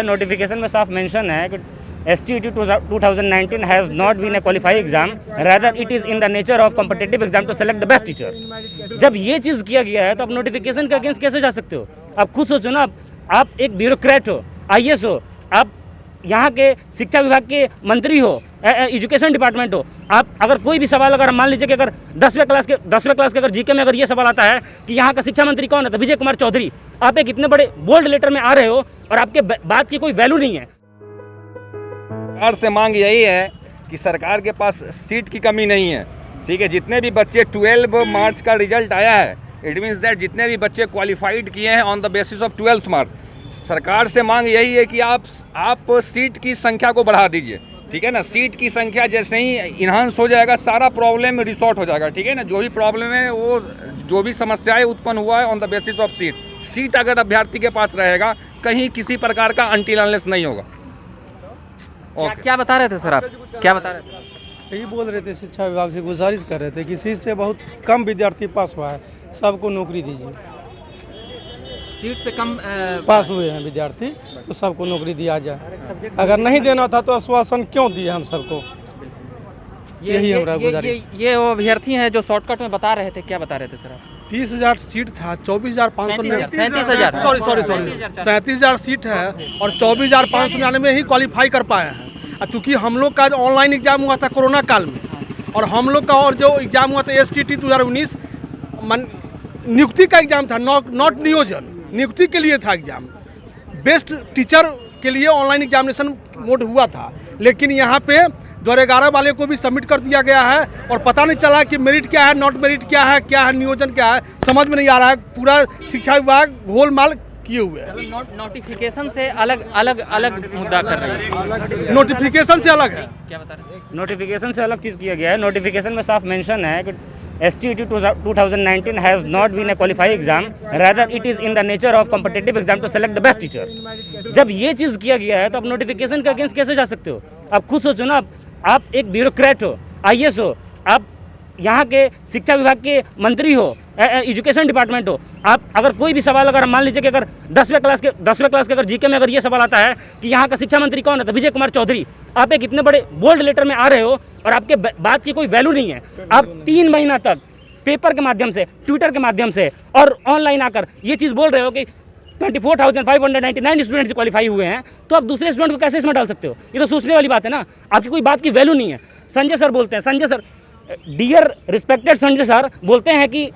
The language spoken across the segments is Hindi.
नोटिफिकेशन में साफ मेंशन है कि STET 2019 has not been a qualify exam, rather it is in the nature of competitive exam to select the best teacher. जब ये चीज़ किया गया है तो आप नोटिफिकेशन के अगेंस्ट कैसे जा सकते हो? आप खुद सोचो ना, आप एक ब्यूरोक्रेट हो, IAS हो, आप यहाँ के शिक्षा विभाग के मंत्री हो, एजुकेशन डिपार्टमेंट हो। आप अगर कोई भी सवाल, अगर मान लीजिए कि अगर 10वें क्लास के अगर GK में अगर ये सवाल आता है कि यहाँ का शिक्षा मंत्री कौन है, तो विजय कुमार चौधरी। आप एक इतने बड़े बोल्ड लेटर में आ रहे हो और आपके बात की कोई वैल्यू नहीं है। सरकार से मांग यही है कि सरकार के पास सीट की कमी नहीं है, ठीक है। जितने भी बच्चे 12 मार्च का रिजल्ट आया है, इट मीन्स दैट जितने भी बच्चे क्वालिफाइड किए हैं on the basis of 12th mark, सरकार से मांग यही है कि आप सीट की संख्या को बढ़ा दीजिए, ठीक है ना। सीट की संख्या जैसे ही इन्हांस हो जाएगा, सारा प्रॉब्लम रिसॉर्ट हो जाएगा, ठीक है ना। जो भी प्रॉब्लम है, वो जो भी समस्याएं उत्पन्न हुआ है on the basis of seat अगर अभ्यर्थी के पास रहेगा, कहीं किसी प्रकार का अनटिल अनलेस नहीं होगा। क्या बता रहे थे सर आप? क्या बता रहे थे? यही बोल रहे थे, शिक्षा विभाग से गुजारिश कर रहे थे कि सीट से बहुत कम विद्यार्थी पास हुआ है, सबको नौकरी दीजिए। सीट से कम पास हुए हैं विद्यार्थी, तो सबको नौकरी दिया जाए। अगर नहीं देना था तो आश्वासन क्यों दिए हम सबको? यही हमारा गुजारिश। ये वो अभ्यर्थी हैं जो शॉर्टकट में बता रहे थे। क्या बता रहे थे सर आप? 30,000 सीट था, 24,500 37,000 सॉरी 37,000 सीट है और 24,599 में ही क्वालिफाई कर पाए हैं। चूँकि हम लोग का ऑनलाइन एग्जाम हुआ था कोरोना काल में, और हम लोग का और जो एग्जाम हुआ था STET 2019 नियुक्ति का एग्जाम था, नॉट नियोजन, नियुक्ति के लिए था एग्जाम। बेस्ट टीचर के लिए ऑनलाइन एग्जामिनेशन मोड हुआ था, लेकिन यहाँ पे 2011 वाले को भी सबमिट कर दिया गया है और पता नहीं चला कि मेरिट क्या है, नॉट मेरिट क्या है नियोजन क्या है, समझ में नहीं आ रहा है। पूरा शिक्षा विभाग गोलमाल किए हुए हैं। नोटिफिकेशन से अलग मुद्दा कर रहे हैं। नोटिफिकेशन से अलग है। क्या बता रहे हैं? नोटिफिकेशन से अलग चीज़ किया गया है। नोटिफिकेशन में साफ मेंशन है कि STET 2019 has not been a qualify exam, rather it is in the nature of competitive exam to select the best teacher. जब ये चीज़ किया गया है तो आप नोटिफिकेशन के अगेंस्ट कैसे जा सकते हो? आप खुद सोचो ना, आप एक ब्यूरोक्रेट हो, IAS हो, आप यहाँ के शिक्षा विभाग के मंत्री हो, एजुकेशन डिपार्टमेंट हो। आप अगर कोई भी सवाल, अगर मान लीजिए कि अगर 10वें क्लास के अगर GK में अगर ये सवाल आता है कि यहाँ का शिक्षा मंत्री कौन है, तो विजय कुमार चौधरी। आप एक इतने बड़े बोल्ड लेटर में आ रहे हो और आपके बात की कोई वैल्यू नहीं है। आप 3 महीना तक पेपर के माध्यम से, ट्विटर के माध्यम से और ऑनलाइन आकर ये चीज़ बोल रहे हो कि 24,599 स्टूडेंट्स क्वालिफाई हुए हैं, तो आप दूसरे स्टूडेंट को कैसे इसमें डाल सकते हो? ये तो सोचने वाली बात है ना। आपकी कोई बात की वैल्यू नहीं है। संजय सर बोलते हैं, Sanjay sir, dear respected Sanjay sir बोलते हैं कि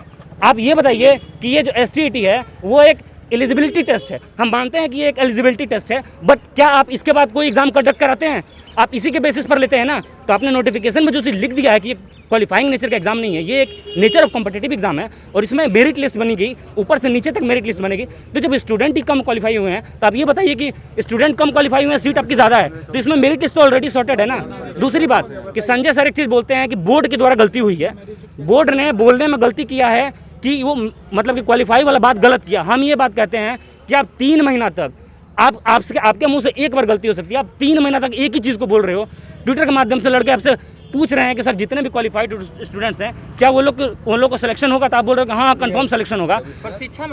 आप ये बताइए कि ये जो STET है वो एक एलिजिबिलिटी टेस्ट है। हम मानते हैं कि ये एक एलिजिबिलिटी टेस्ट है, बट क्या आप इसके बाद कोई एग्जाम कंडक्ट कराते हैं? आप इसी के बेसिस पर लेते हैं ना। तो आपने नोटिफिकेशन में जो चीज़ लिख दिया है कि ये क्वालिफाइंग नेचर का एग्जाम नहीं है, ये एक नेचर ऑफ कॉम्पिटिटिव एग्जाम है और इसमें मेरिट लिस्ट बनेगी, ऊपर से नीचे तक मेरिट लिस्ट बनेगी। तो जब स्टूडेंट ही कम क्वालिफाई हुए हैं, तो आप ये बताइए कि स्टूडेंट कम क्वालिफाई हुए हैं, सीट आपकी ज़्यादा है, तो इसमें मेरिट लिस्ट तो ऑलरेडी सॉर्टेड है ना। दूसरी बात कि संजय सर एक चीज़ बोलते हैं कि बोर्ड के द्वारा गलती हुई है, बोर्ड ने बोलने में गलती किया है कि वो मतलब कि क्वालिफाई वाला बात गलत किया। हम ये बात कहते हैं कि आप 3 महीना तक आपके मुंह से एक बार गलती हो सकती है, आप 3 महीना तक एक ही चीज़ को बोल रहे हो। ट्विटर के माध्यम से लड़के आपसे पूछ रहे हैं कि सर जितने भी क्वालिफाइड स्टूडेंट्स हैं, क्या वो लोग को सिलेक्शन होगा? तो आप बोल रहे हो कि हाँ कंफर्म सिलेक्शन होगा। पर शिक्षा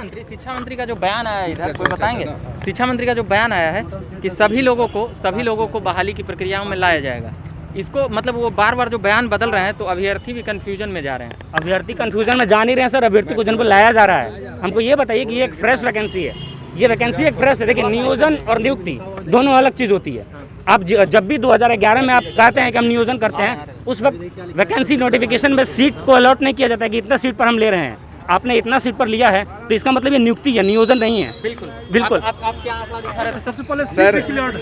मंत्री का जो बयान आया है, इधर कोई बताएंगे? शिक्षा मंत्री का जो बयान आया है कि सभी लोगों को बहाली की प्रक्रियाओं में लाया जाएगा, इसको मतलब वो बार जो बयान बदल रहे हैं, तो अभ्यर्थी भी कंफ्यूजन में जा रहे हैं। अभ्यर्थी कंफ्यूजन में जा नहीं रहे हैं सर, अभ्यर्थी को जिनको लाया जा रहा है। हमको ये बताइए कि ये एक फ्रेश वैकेंसी है, ये वैकेंसी एक फ्रेश है। देखिए, नियोजन और नियुक्ति दोनों अलग चीज़ होती है। आप जब भी 2011 में आप कहते हैं कि हम नियोजन करते हैं, उस वक्त वैकेंसी नोटिफिकेशन में सीट को अलॉट नहीं किया जाता है कि इतना सीट पर हम ले रहे हैं। आपने इतना सीट पर लिया है तो इसका मतलब ये नियुक्ति है, नियोजन नहीं है। बिल्कुल। आप क्या आंकड़ा दिखा रहे थे? सबसे पहले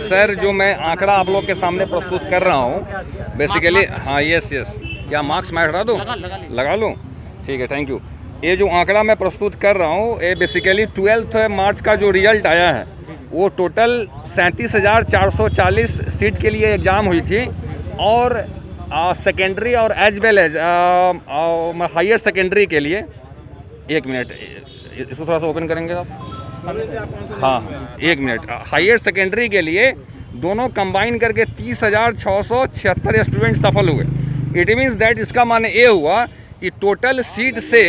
सर जो मैं आंकड़ा आप लोग के सामने प्रस्तुत कर रहा हूँ बेसिकली, हाँ यस क्या मार्क्स मैं हटा दूँ? लगा लूँ, ठीक है, थैंक यू। ये जो आंकड़ा मैं प्रस्तुत कर रहा हूँ, ये बेसिकली 12 मार्च का जो रिजल्ट आया है, वो टोटल 37,440 सीट के लिए एग्ज़ाम हुई थी, और सेकेंडरी और as well as higher secondary के लिए, एक मिनट इसको थोड़ा सा ओपन करेंगे आप? हाँ, एक मिनट। हायर सेकेंडरी के लिए दोनों कंबाइन करके 30,676 स्टूडेंट सफल हुए। इट मीन्स दैट इसका माने ये हुआ कि टोटल सीट से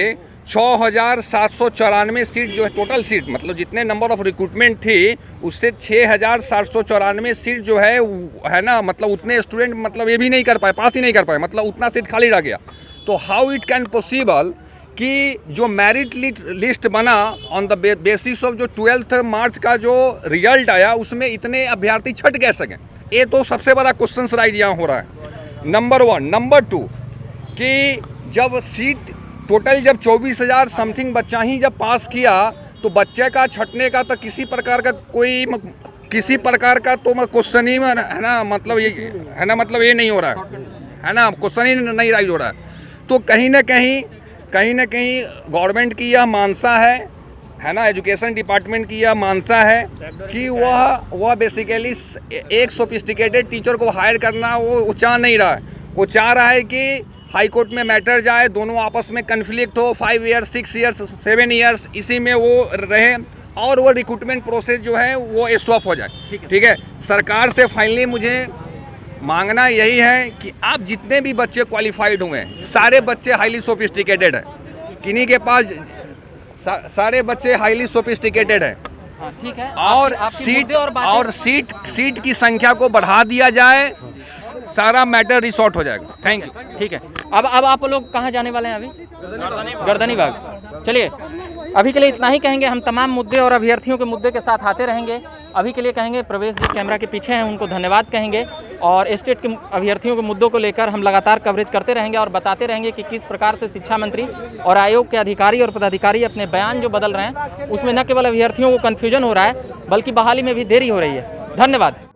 6,794 सीट जो है टोटल सीट, मतलब जितने नंबर ऑफ रिक्रूटमेंट थी उससे 6,794 सीट जो है ना, मतलब उतने स्टूडेंट मतलब ये भी नहीं कर पाए, पास ही नहीं कर पाए, मतलब उतना सीट खाली रह गया। तो हाउ इट कैन पॉसिबल कि जो मेरिट लिस्ट बना ऑन द बेसिस ऑफ जो 12 मार्च का जो रिजल्ट आया उसमें इतने अभ्यर्थी छट गए सकें? ये तो सबसे बड़ा क्वेश्चन राइज यहाँ हो रहा है, नंबर 1। नंबर 2 कि जब सीट टोटल जब 24,000 समथिंग बच्चा ही जब पास किया तो बच्चे का छटने का तो किसी प्रकार का तो क्वेश्चन ही है ना, मतलब ये है ना, मतलब ये नहीं हो रहा है ना, क्वेश्चन ही नहीं राइज हो रहा है। तो कहीं ना कहीं गवर्नमेंट की यह मानसा है ना, एजुकेशन डिपार्टमेंट की यह मानसा है कि वह बेसिकली एक सोफिस्टिकेटेड टीचर को हायर करना वो चाह नहीं रहा है। वो चाह रहा है कि हाई कोर्ट में मैटर जाए, दोनों आपस में कन्फ्लिक्ट हो, 5 ईयर्स 6 ईयर्स 7 ईयर्स इसी में वो रहे और वो रिक्रूटमेंट प्रोसेस जो है वो स्टॉप हो जाए। ठीक है, सरकार से फाइनली मुझे मांगना यही है कि आप जितने भी बच्चे क्वालिफाइड हुए हैं सारे बच्चे हाईली सोफिस्टिकेटेड हैं, किन्हीं के पास सारे बच्चे हाईली सोफिस्टिकेटेड हैं। हाँ, ठीक है। और सीट की संख्या को बढ़ा दिया जाए, सारा मैटर रिसॉर्ट हो जाएगा। Thank you. ठीक है, अब आप लोग कहाँ जाने वाले हैं अभी? गर्दनी बाग। चलिए, अभी के लिए इतना ही कहेंगे। हम तमाम मुद्दे और अभ्यर्थियों के मुद्दे के साथ आते रहेंगे। अभी के लिए कहेंगे प्रवेश जी कैमरा के पीछे हैं, उनको धन्यवाद कहेंगे और स्टेट के अभ्यर्थियों के मुद्दों को लेकर हम लगातार कवरेज करते रहेंगे और बताते रहेंगे कि किस प्रकार से शिक्षा मंत्री और आयोग के अधिकारी और पदाधिकारी अपने बयान जो बदल रहे हैं उसमें न केवल अभ्यर्थियों को कन्फ्यूजन हो रहा है बल्कि बहाली में भी देरी हो रही है। धन्यवाद।